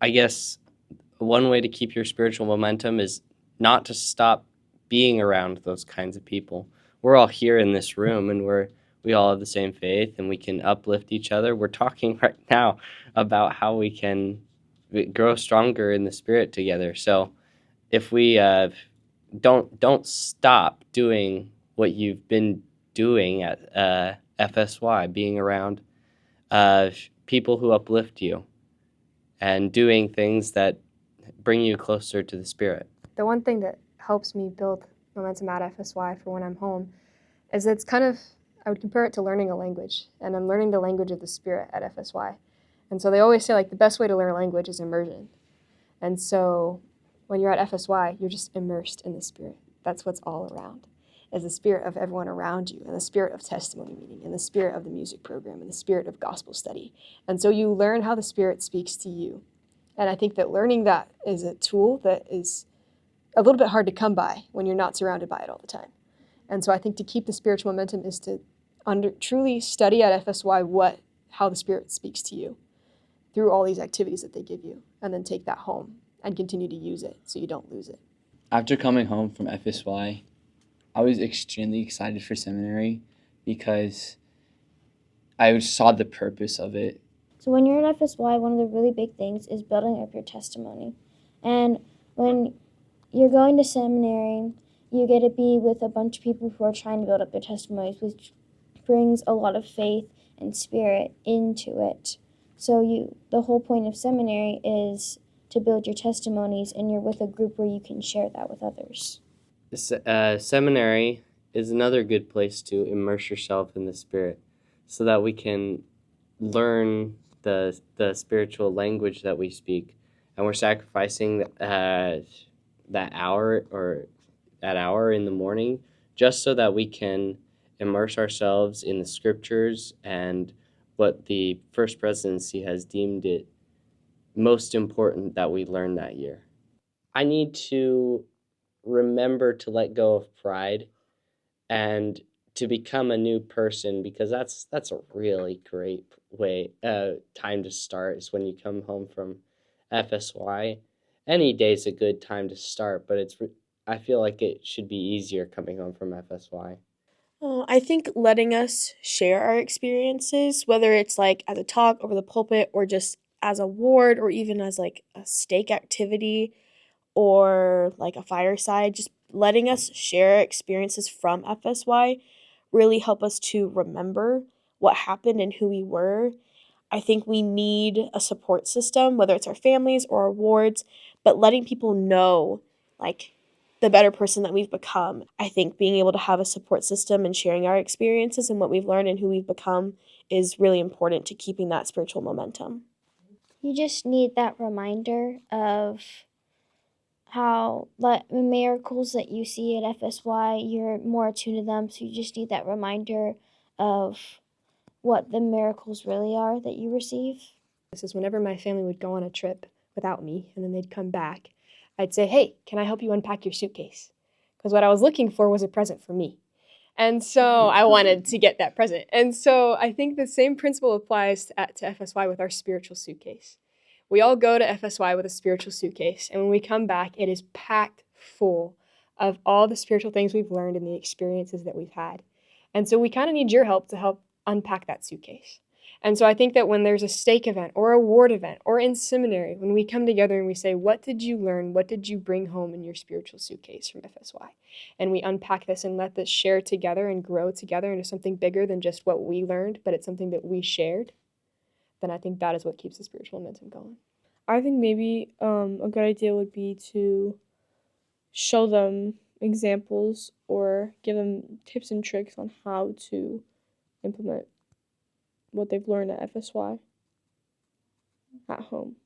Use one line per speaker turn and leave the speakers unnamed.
I guess one way to keep your spiritual momentum is not to stop being around those kinds of people. We're all here in this room, and we all have the same faith, and we can uplift each other. We're talking right now about how we can grow stronger in the spirit together. So if we don't stop doing what you've been doing at FSY, being around people who uplift you and doing things that bring you closer to the Spirit.
The one thing that helps me build momentum at FSY for when I'm home is it's kind of, I would compare it to learning a language, and I'm learning the language of the Spirit at FSY. And so they always say, like, the best way to learn a language is immersion. And so when you're at FSY, you're just immersed in the Spirit. That's what's all around, is the Spirit of everyone around you, and the Spirit of testimony meeting, and the Spirit of the music program, and the Spirit of gospel study. And so you learn how the Spirit speaks to you. And I think that learning that is a tool that is a little bit hard to come by when you're not surrounded by it all the time. And so I think to keep the spiritual momentum is to truly study at FSY how the Spirit speaks to you through all these activities that they give you, and then take that home and continue to use it so you don't lose it.
After coming home from FSY, I was extremely excited for seminary because I saw the purpose of it.
So when you're at FSY, one of the really big things is building up your testimony. And when you're going to seminary, you get to be with a bunch of people who are trying to build up their testimonies, which brings a lot of faith and spirit into it. So the whole point of seminary is to build your testimonies, and you're with a group where you can share that with others.
Seminary is another good place to immerse yourself in the Spirit so that we can learn the spiritual language that we speak. And we're sacrificing that hour in the morning just so that we can immerse ourselves in the scriptures and what the First Presidency has deemed it most important that we learn that year. I need to remember to let go of pride and to become a new person, because that's a really great time to start is when you come home from FSY. Any day's a good time to start, but I feel like it should be easier coming home from FSY.
I think letting us share our experiences, whether it's like as a talk over the pulpit or just as a ward or even as like a stake activity or like a fireside, just letting us share experiences from FSY really help us to remember what happened and who we were. I think we need a support system, whether it's our families or our wards, but letting people know like the better person that we've become. I think being able to have a support system and sharing our experiences and what we've learned and who we've become is really important to keeping that spiritual momentum.
You just need that reminder of how the miracles that you see at FSY, you're more attuned to them, so you just need that reminder of what the miracles really are that you receive.
This is whenever my family would go on a trip without me, and then they'd come back, I'd say, hey, can I help you unpack your suitcase? Because what I was looking for was a present for me. And so I wanted to get that present. And so I think the same principle applies to FSY with our spiritual suitcase. We all go to FSY with a spiritual suitcase, and when we come back, it is packed full of all the spiritual things we've learned and the experiences that we've had. And so we kind of need your help to help unpack that suitcase. And so I think that when there's a stake event or a ward event or in seminary, when we come together and we say, what did you learn? What did you bring home in your spiritual suitcase from FSY? And we unpack this and let this share together and grow together into something bigger than just what we learned, but it's something that we shared, then I think that is what keeps the spiritual momentum going.
I think maybe a good idea would be to show them examples or give them tips and tricks on how to implement what they've learned at FSY at home.